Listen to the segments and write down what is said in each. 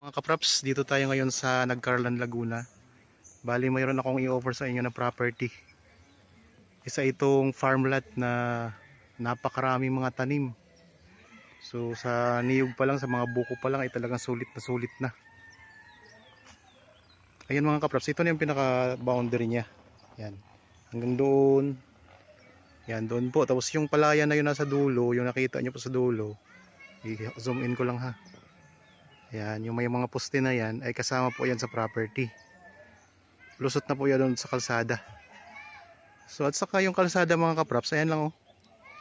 Mga kapraps, dito tayo ngayon sa Nagcarlan, Laguna. Bali, mayroon akong i-offer sa inyo na property. Isa itong farmland na napakaraming mga tanim. So sa niyog pa lang, sa mga buko pa lang ay talagang sulit na sulit na. Ayan mga kapraps, ito na yung pinaka boundary niya. Yan. Hanggang doon. Yan, doon po. Tapos yung palayan na yun nasa dulo, yung nakita nyo po sa dulo, i-zoom in ko lang ha. Yan, yung may mga poste na yan ay kasama po yan sa property. Lusot na po yan doon sa kalsada. So at saka yung kalsada mga kapraps, ayan lang oh.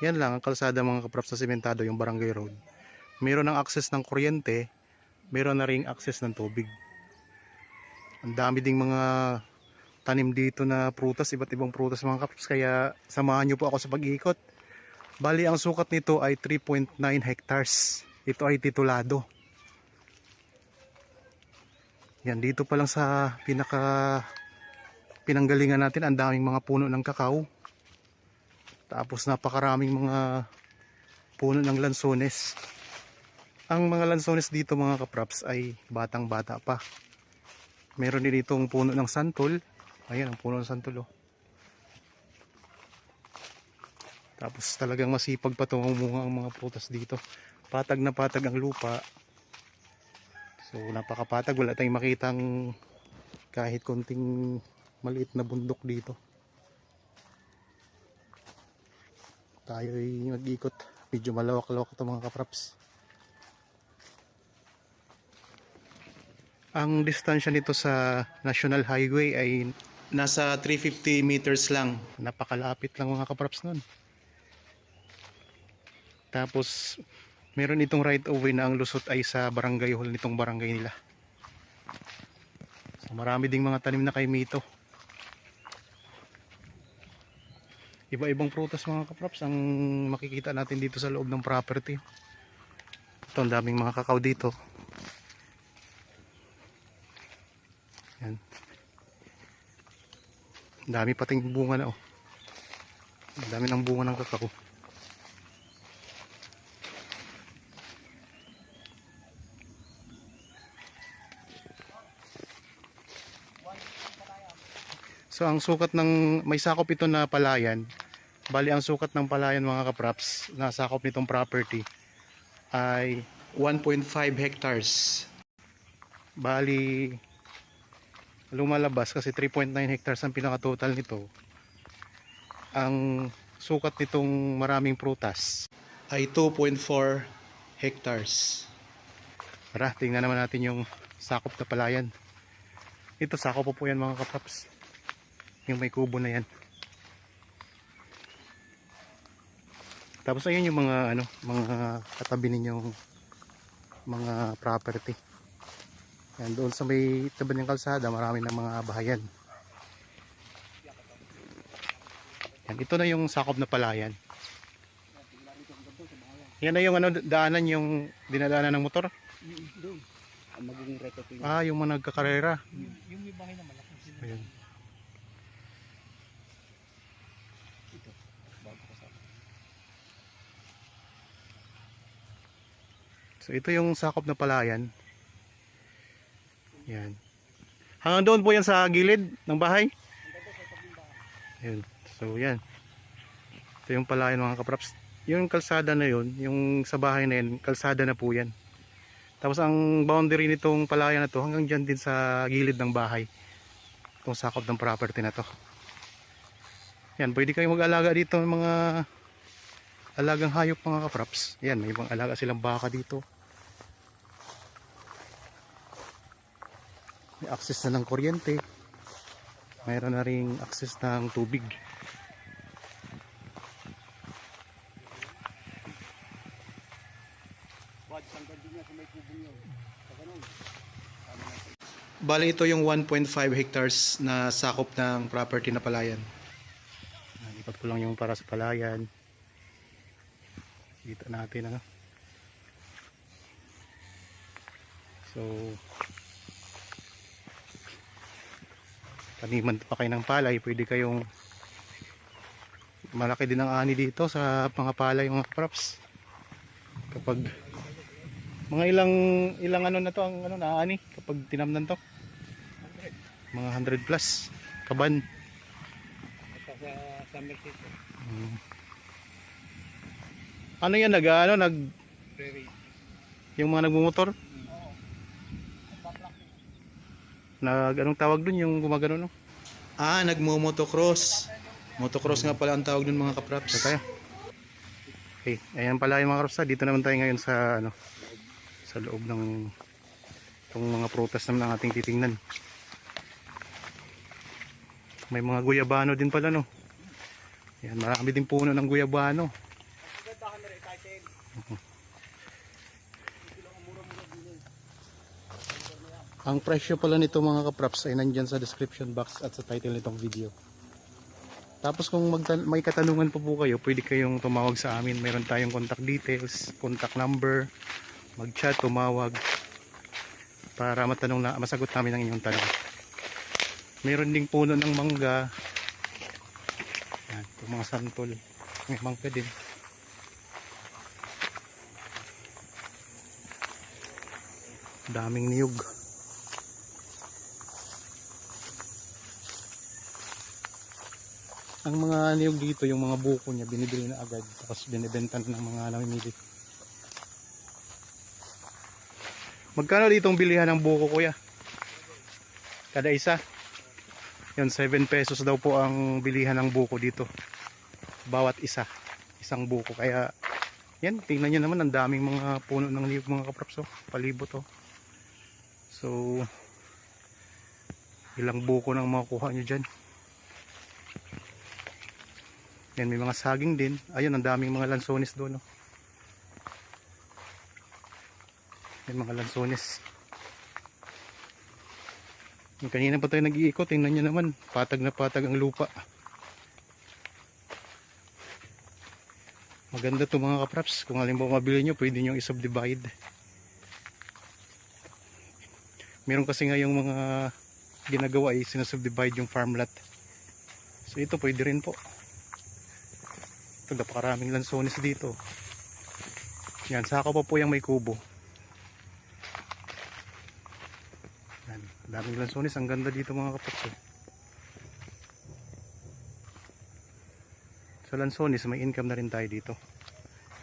Yan lang ang kalsada mga kapraps sa sementado, yung barangay road. Meron ng access ng kuryente, meron na ring access ng tubig. Ang dami ding mga tanim dito na prutas, iba't ibang prutas mga kapraps, kaya samahan nyo po ako sa pag-iikot. Bali ang sukat nito ay 3.9 hectares. Ito ay titulado. Yan, dito pa lang sa pinanggalingan natin, ang daming mga puno ng kakao. Tapos napakaraming mga puno ng lansones. Ang mga lansones dito mga kapraps ay batang bata pa. Meron din ditong puno ng santol. Ayan ang puno ng santol oh. Tapos talagang masipag pa itong umunga ang mga prutas dito. Patag na patag ang lupa. So napakapatag, wala tayong makitang kahit konting maliit na bundok dito. Tayo ay mag-ikot, medyo malawak-lawak ito mga kapraps. Ang distansya nito sa National Highway ay nasa 350 meters lang. Napakalapit lang mga kapraps nun. Tapos meron itong right of way na ang lusot ay sa barangay hall nitong barangay nila. So marami ding mga tanim na kaimito. Iba-ibang prutas mga kapraps ang makikita natin dito sa loob ng property. Ito ang daming mga kakao dito. Yan. Ang dami pating bunga na oh. Ang dami ng bunga ng kakao. So ang sukat ng, may sakop ito na palayan. Bali ang sukat ng palayan mga kapraps na sakop nitong property ay 1.5 hectares. Bali lumalabas kasi 3.9 hectares ang pinaka total nito. Ang sukat nitong maraming prutas ay 2.4 hectares. Tara, tingnan naman natin yung sakop na palayan. Ito sakop po yan mga kapraps. Yung may kubo na yan. Tapos ayun yung mga ano, mga katabi ninyong mga property. Yan, doon sa may tabi ng kalsada, marami ng mga bahayan. Yan, ito na yung sakop na palayan. Yan na yung ano, daanan, yung dinadaanan ng motor. Doon. Ang magiging record yun. Ah, yung mga nagkakarera. Yung may bahay na malaki. Ayun. Ito. Bago ko sa. So ito yung sakop na palayan. Yan. Hanggang doon po yan sa gilid ng bahay. Ayun. So yan. Ito yung palayan mga kapraps. Yung kalsada na yun, yung sa bahay na yan, kalsada na po yan. Tapos ang boundary nitong palayan na to hanggang dyan din sa gilid ng bahay. Itong sakop ng property na to. Yan, pwede kayong mag-alaga dito ng mga alagang hayop mga kapraps. Yan, may ibang alaga silang baka dito. May access na ng kuryente. Mayroon na ring access ng tubig. Bali ito yung 1.5 hectares na sakop ng property na palayan. Lipat ko lang yung para sa palayan. Kita natin ano. So taniman pa kayo ng palay, pwede kayong malaki din ang ani dito sa mga palay mga props. Kapag Mga ilang ano na to ang ano naani kapag tinamnan to? 100. Mga 100 plus kaban. At sa summer season. Ano yan nag Prairie. yung mga nagmumotor? Oo. Anong tawag dun yung gumagano no? Ah, nagmo-motocross. Motocross nga pala ang tawag dun mga kapraps. Tayo. Okay, ayan pala yung mga kapraps. Dito naman tayo ngayon sa ano sa loob ng itong mga prutas naman ang ating titingnan. May mga guyabano din pala no. Yan, marami din puno ng guyabano. Ang presyo pala nito mga kapraps ay nandyan sa description box at sa title nitong video. Tapos kung may katanungan po kayo, pwede kayong tumawag sa amin. Mayroon tayong contact details, contact number, mag-chat, tumawag para masagot namin ang inyong tanong. Mayroon ding puno ng mangga. Yan, itong mga santol. May mangga din. Daming niyog. Ang mga niyog dito, yung mga buko niya, binibili na agad. Tapos binibenta ng mga namimili. Magkano dito ang bilihan ng buko kuya? Kada isa? Yun, 7 pesos daw po ang bilihan ng buko dito. Bawat isa. Isang buko. Kaya, yan, tingnan nyo naman, ang daming mga puno ng niyog mga kapraps. Oh, palibot oh. So, ilang buko nang makukuha nyo dyan. Yan, may mga saging din. Ayun, ang daming mga lansones doon. Oh. May mga lansones. Yung kanina pa tayo nag-iikot. Tingnan nyo naman. Patag na patag ang lupa. Maganda to mga kapraps. Kung halimbawa mabili nyo, pwede nyo i-subdivide. Meron kasi nga yung mga ginagawa ay sinasubdivide yung farm lot. So ito pwede rin po. Ito, napakaraming lansones dito. Yan, saka pa po yung may kubo. Yan, daming lansones. Ang ganda dito mga kapaps. Sa lansones, may income na rin tayo dito.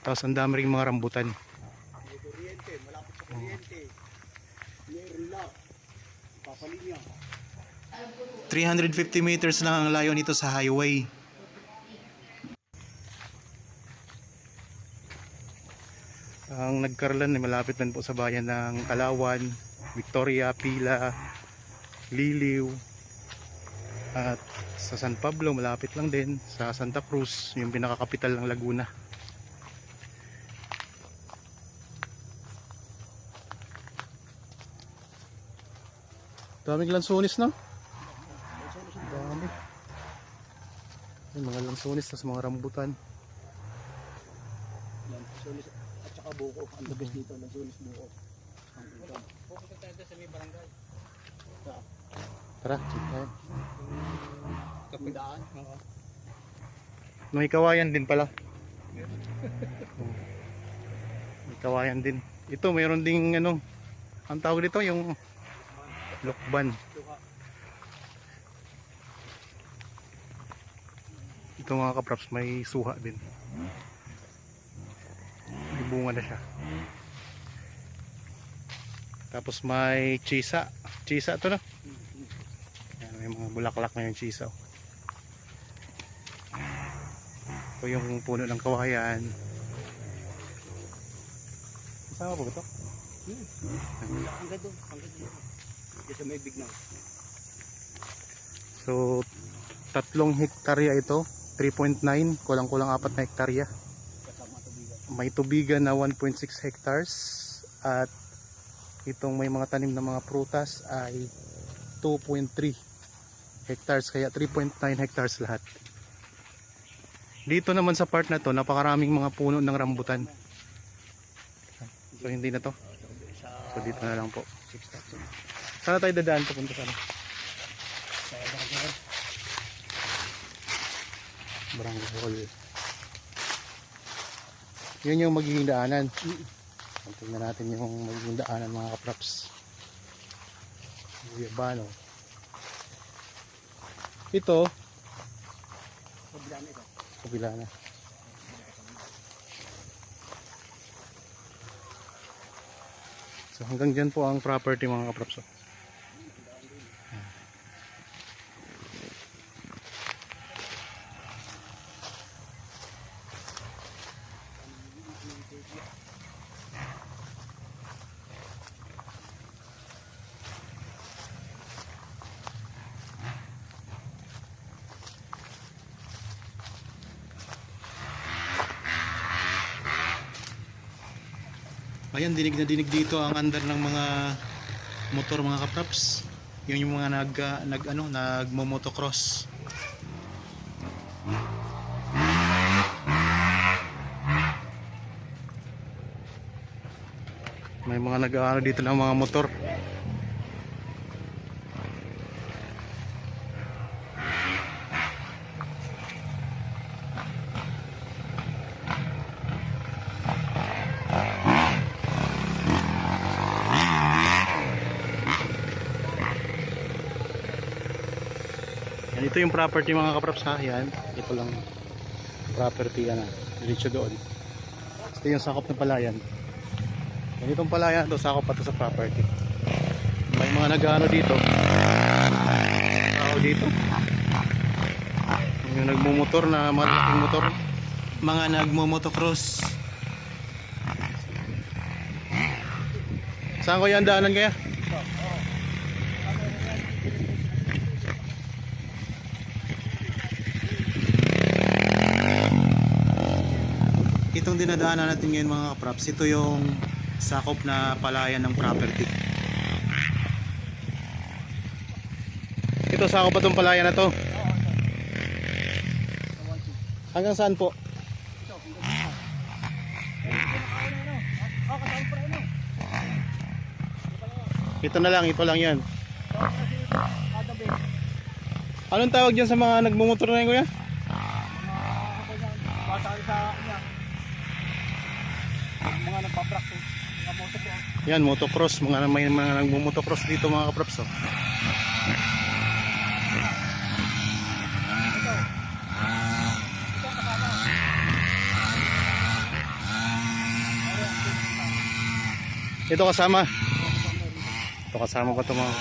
Tapos ang dami rin mga rambutan. May kuryente, malapit sa kuryente. Meron lang. Papalinya. 350 meters lang ang layo nito sa highway. Ang Nagkarlan ay malapit lang po sa bayan ng Kalawan, Victoria, Pila, Liliw, at sa San Pablo malapit lang din, sa Santa Cruz, yung pinakakapital ng Laguna. Daming lansones no? Dami. May mga lansones tas mga rambutan. Lansones at saka buko. Ang the best dito, lansones buko. Ang income. Pupunta tayo sa may barangay. Tara, check tayo. Kapindaan? Oo. May kawayan din pala. May kawayan din. Ito mayroon ding ano, ang tawag dito yung lokban. Ito mga kapraps, may suha din. May bunga na siya. Tapos may chisa. Chisa to no? Yan, may mga bulaklak na yung chisa. Ito yung puno ng kawayan. Kasama po ba ito? Hanggang doon. Hanggang doon. Kasi may big now. So 3 hektarya ito, 3.9, kulang-kulang 4 na hektarya. Kasama tubigan. May tubigan na 1.6 hectares at itong may mga tanim na mga prutas ay 2.3 hectares, kaya 3.9 hectares lahat. Dito naman sa part na to, napakaraming mga puno ng rambutan. So hindi na to. So dito na lang po. 6,000. Sana tayo dadaan papunta sana? Sa barangay. Barangay Hall. Yun yung magiging daanan. Tingnan natin yung magiging daanan mga kapraps. Guyabano. Ito, Kabila na ito. kabila na. So hanggang dyan po ang property mga kapraps. Ayan, dinig na dinig dito ang andar ng mga motor mga kapraps. Yun yung mga nagmo-motocross. May mga nag-aano dito ng mga motor. Yan, ito yung property mga kapraps ha. Yan, ito lang property yan ha. Diretso doon. Ito yung sakop ng palayan. Yan, itong palayan ito, sakop pa ito sa property. May mga nag-ano dito. Tao dito. Yung nagmumotor na malaking motor. Mga nagmumotocross. Saan ko yan daanan kaya? Itong dinadaanan natin ngayon mga kapraps, ito yung sakop na palayan ng property. Ito sakop pa itong palayan na to. Hanggang saan po? Ito na lang, ito lang yan. Anong tawag dyan sa mga nagmumotor na yun kuya? Mga nagpa-practice, mga motocross. Yan, motocross. May mga nagmumotocross dito mga kapraps. Oh. Ito kasama. Ito kasama pa ito mga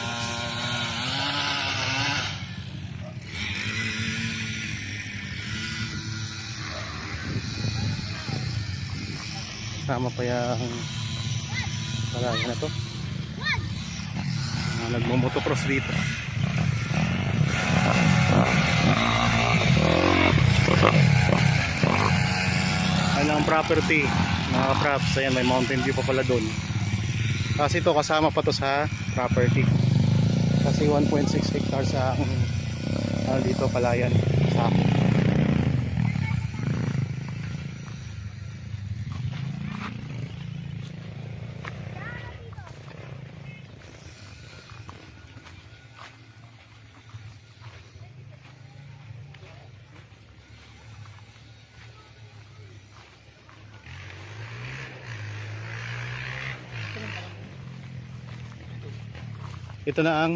kasama pa yung palayan na to. Nagmumotocross dito. Ayan ang property mga kapraps. Ayan, may mountain view pa pala doon. Kasi ito kasama pa to sa property. Kasi 1.6 hectares sa dito palayan sa ito na ang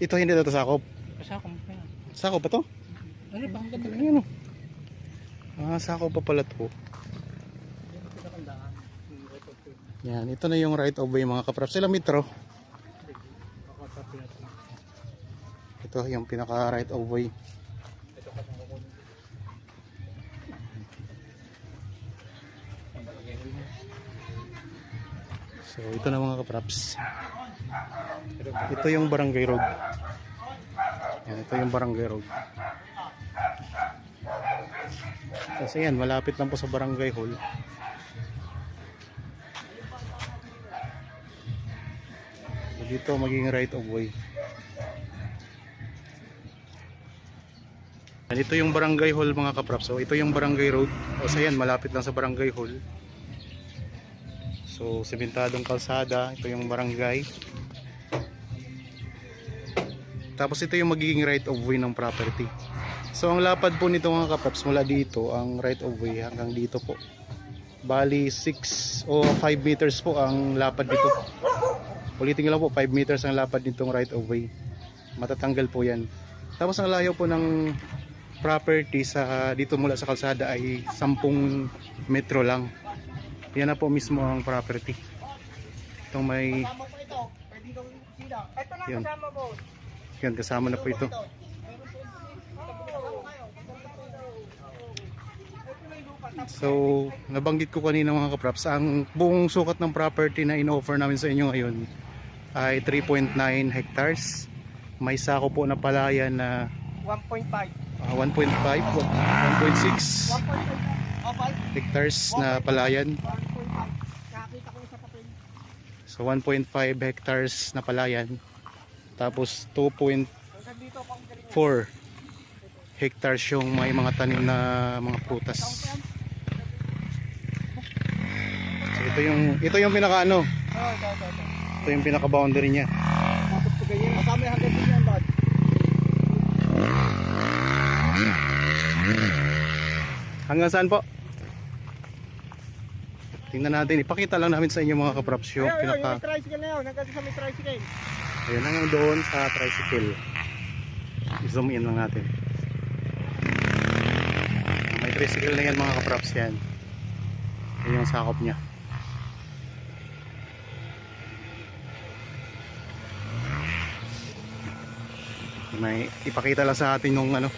ito hindi ito sakop. Kasakong pa yan. Sakop pa to? Ano ba? Ang ganda na Ayan o. Sakop pa pala to. yan. Pinakandaan. Yan, ito na yung right of way mga kapraps. Ilang metro? Ito yung pinaka right of way. So ito na mga kapraps. Ito yung barangay road. Yan, ito yung barangay road. Kasi yan, malapit lang po sa barangay hall. So, dito maging right of way. Yan, ito yung barangay hall mga kapraps. So ito yung barangay road. O so yan, malapit lang sa barangay hall. So, sementadong kalsada, ito yung barangay. Tapos ito yung magiging right of way ng property. So ang lapad po nito mga kapraps mula dito, ang right of way hanggang dito po. Bali 6 o 5 meters po ang lapad dito. Ulitin ko lang po, 5 meters ang lapad nitong right of way. Matatanggal po yan. Tapos ang layo po ng property sa dito mula sa kalsada ay 10 metro lang. Yan na po mismo ang property. Itong may Kasama po ito. Pwede daw sila. Ito na Yun. kasama po. yan, kasama na po ito. So, nabanggit ko kanina mga kapraps, ang buong sukat ng property na in-offer namin sa inyo ngayon ay 3.9 hectares. May sako po na palayan na 1.5. 1.5, 1.6 1.5. hectares na palayan. 1.5. Nakakita ko sa papel. So 1.5 hectares na palayan. Tapos 2.4 Hanggang dito pa ang galing. hectares yung may mga tanim na mga prutas. So ito yung pinaka ano, Ito. ito yung pinaka boundary niya. Tapos ko ganyan. Kasama hanggang dito yan, Lord. Hanggang saan po? Tingnan natin, ipakita lang namin sa inyo mga kapraps yung Ayun, yung pinaka, tricycle na yun. Hanggang sa may tricycle. ayun hanggang doon sa tricycle. I-zoom in lang natin. May tricycle na yan mga kapraps yan. Yan yung sakop niya. May ipakita lang sa atin yung ano,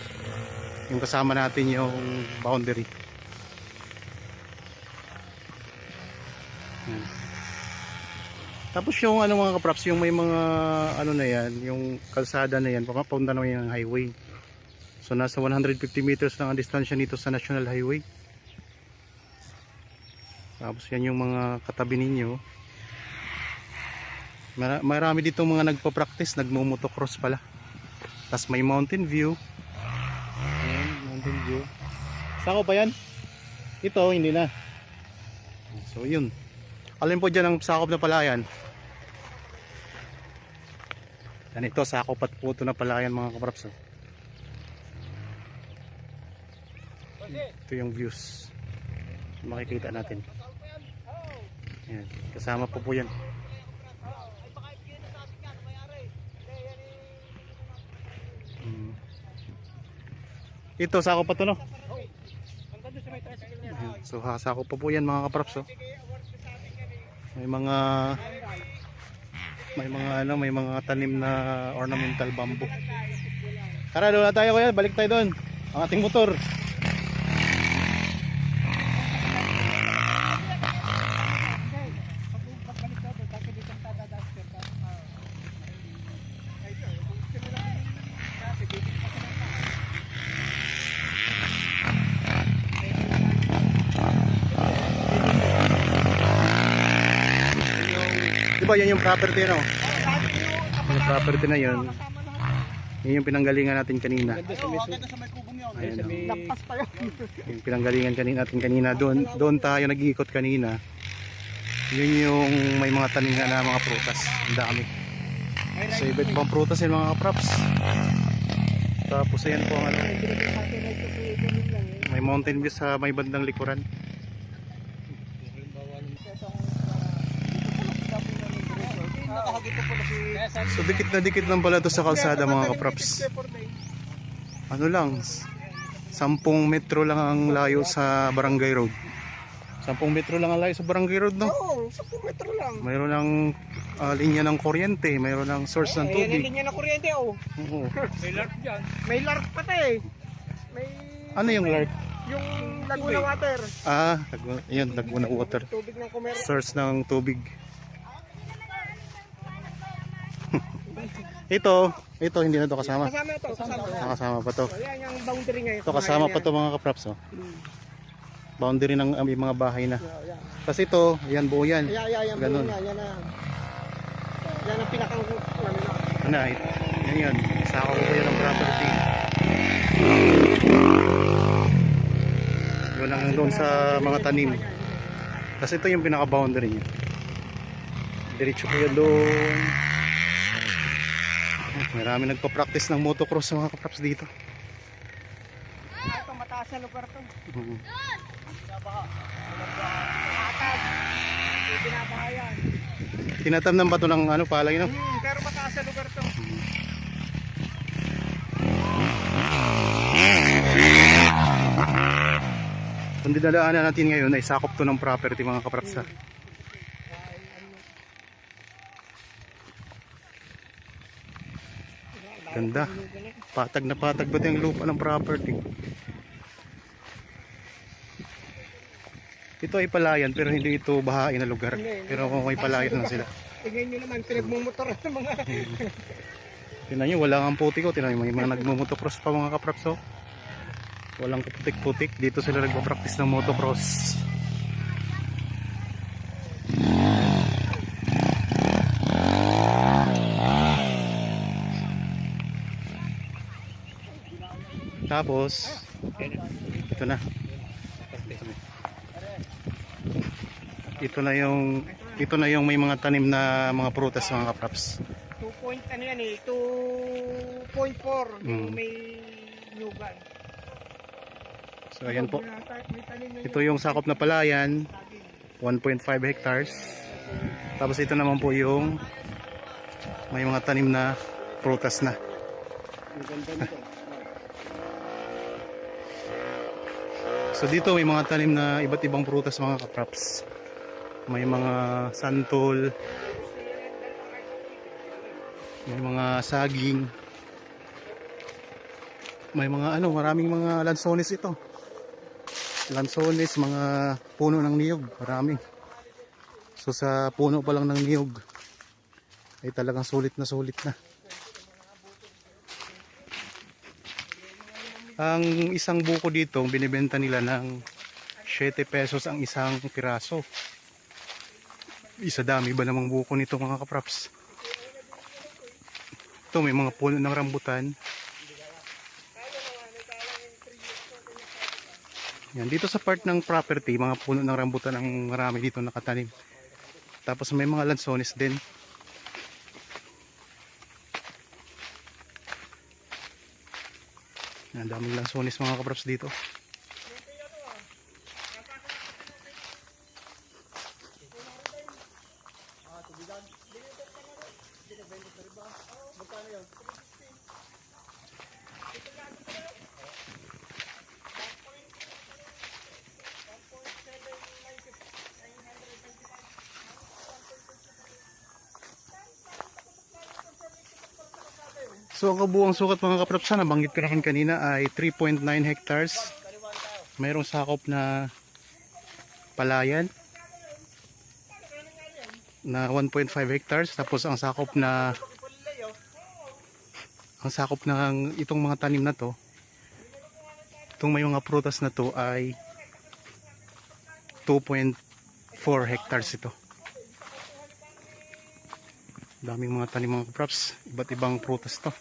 yung kasama natin yung boundary. Yan. Tapos yung ano mga kapraps, yung may mga ano na yan, yung kalsada na yan, papunta na yung highway. So nasa 150 meters lang ang distansya nito sa National Highway. Tapos yan yung mga katabi ninyo. Marami dito mga nagpa-practice, nagmo-motocross pala. Tapos may mountain view. Ayan, mountain view. Sako pa yan? Ito, hindi na. So yun. Alin po dyan ang sakop na palayan? Yan ito, sakop at puto na palayan mga kapraps. Ito yung views. Makikita natin. Yan. Kasama po yan. Ito, sakop pa to no? Hanggang doon sa may tricycle na yan. Ayan. So sakop pa po yan mga kapraps. Oh. May mga may mga tanim na ornamental bamboo. Tara, doon na tayo kuya, balik tayo doon. Ang ating motor. Diba yan yung property no? Yung property na yun. Yun yung pinanggalingan natin kanina. Hanggang sa may kubong yun. Ayun, oh. Lampas pa yun. Yung pinanggalingan natin kanina. Doon tayo nag-iikot kanina. Yun yung may mga tanim na mga prutas. Ang dami. So iba't ibang prutas yun mga kapraps. Tapos ayan po ang ano. May mountain view sa may bandang likuran. So dikit na dikit lang pala to sa kalsada mga kapraps. Ano lang, 10 metro lang ang layo sa Barangay Road. 10 metro lang ang layo sa Barangay Road no? Oo, 10 metro lang. Mayroon ng linya ng kuryente, mayroon ng source ng Ayan ang tubig. linya ng kuryente oh. Oo. May lark dyan. May lark pati eh. May... Ano yung lark? Yung Laguna Water. Yun, Laguna Water. Tubig ng kumer. Source ng tubig. Ito hindi na to kasama. Kasama ito, kasama. Nakasama pa to. Ayan yung boundary ngayon. Ito kasama pa to mga kapraps oh. Boundary ng mga bahay na. Tapos ito, yan buo yan. Yan, Ganun. yan na. Yan ang pinakang ano na. Ano, yan yun. Sako ko yan ng property. Yun lang doon sa mga tanim. Kasi ito yung pinaka-boundary niya. Diretso ko yan doon. Marami nagpa-practice ng motocross sa mga kapraps dito. mataas na lugar to. Mhm. Binabaha. Atag. Hindi binabaha yan. Tinatamnan ba ito ng ano, palay, no? Pero mataas na lugar to. Kung dinadaanan natin ngayon ay sakop to ng property mga kapraps ha. Ganda. Patag na patag ba yung lupa ng property? Ito ay palayan pero hindi ito bahain na lugar. Pero kung may palayan lang sila. Tingnan nyo naman, pinagmumotor ng mga... Tingnan nyo, wala ang putik ko. Tingnan nyo, may mga nagmumotocross pa mga kapraps oh. Walang putik-putik. Dito sila nagpa-practice ng motocross. Tapos ito na. Ito na yung may mga tanim na mga prutas mga kapraps. 2 point ano yan eh, 2.4 may nugan. So ayan po. Ito yung sakop na palayan, 1.5 hectares. Tapos ito naman po yung may mga tanim na prutas na. So dito may mga tanim na iba't ibang prutas mga kapraps. May mga santol, may mga saging, may mga ano, maraming mga lansones ito. Lansones, mga puno ng niyog, marami. So sa puno pa lang ng niyog ay talagang sulit na sulit na. Ang isang buko dito binibenta nila ng 7 pesos ang isang piraso. Isa dami ba namang buko nito mga kapraps. Ito may mga puno ng rambutan. Yan, dito sa part ng property, mga puno ng rambutan ang marami dito nakatanim. Tapos may mga lansones din. Ang daming lansones mga kapraps dito. So ang kabuang sukat mga kapraps na nabanggit ko na kanina ay 3.9 hectares. Mayroong sakop na palayan na 1.5 hectares. Tapos ang sakop ng itong mga tanim na to, itong may mga prutas na to ay 2.4 hectares ito. Daming mga tanim mga kapraps, iba't ibang prutas to.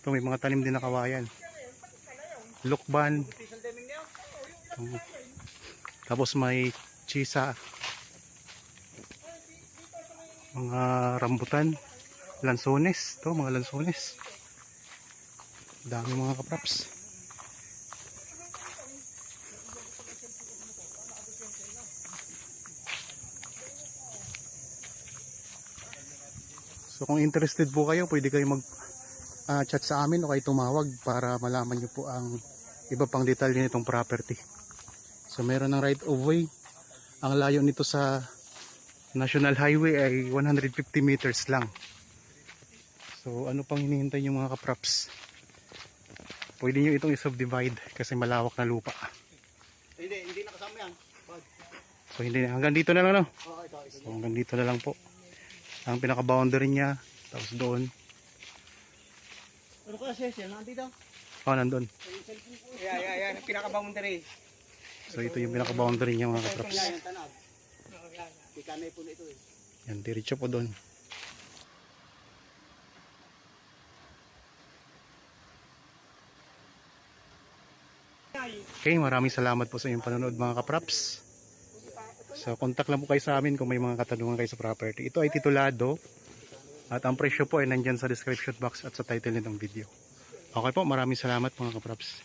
Ito may mga tanim din na kawayan, lukban, tapos may chisa, mga rambutan, lansones, to mga lansones. Dami mga kapraps. So kung interested po kayo, pwede kayo mag-chat sa amin o kayo tumawag para malaman nyo po ang iba pang detalye nitong property. So meron ng right of way. Ang layo nito sa National Highway ay 150 meters lang. So ano pang hinihintay nyo mga kapraps? Pwede nyo itong i-subdivide kasi malawak na lupa. Hindi nakasama yan. So hindi, hanggang dito na lang no? Oo, ito. So hanggang dito na lang po. Ang pinaka-boundary niya, tapos doon. Ano ka session? Nandito? Oh, nandun. Yan. Pinaka-boundary. So ito yung pinaka-boundary niya mga kapraps. Yan, tanag. Ikanay po na ito eh. Yan, diretso po doon. Okay, maraming salamat po sa inyong panonood mga kapraps. So contact lang po kayo sa amin kung may mga katanungan kayo sa property. Ito ay titulado at ang presyo po ay nandyan sa description box at sa title nitong video. Okay po, maraming salamat mga kapraps.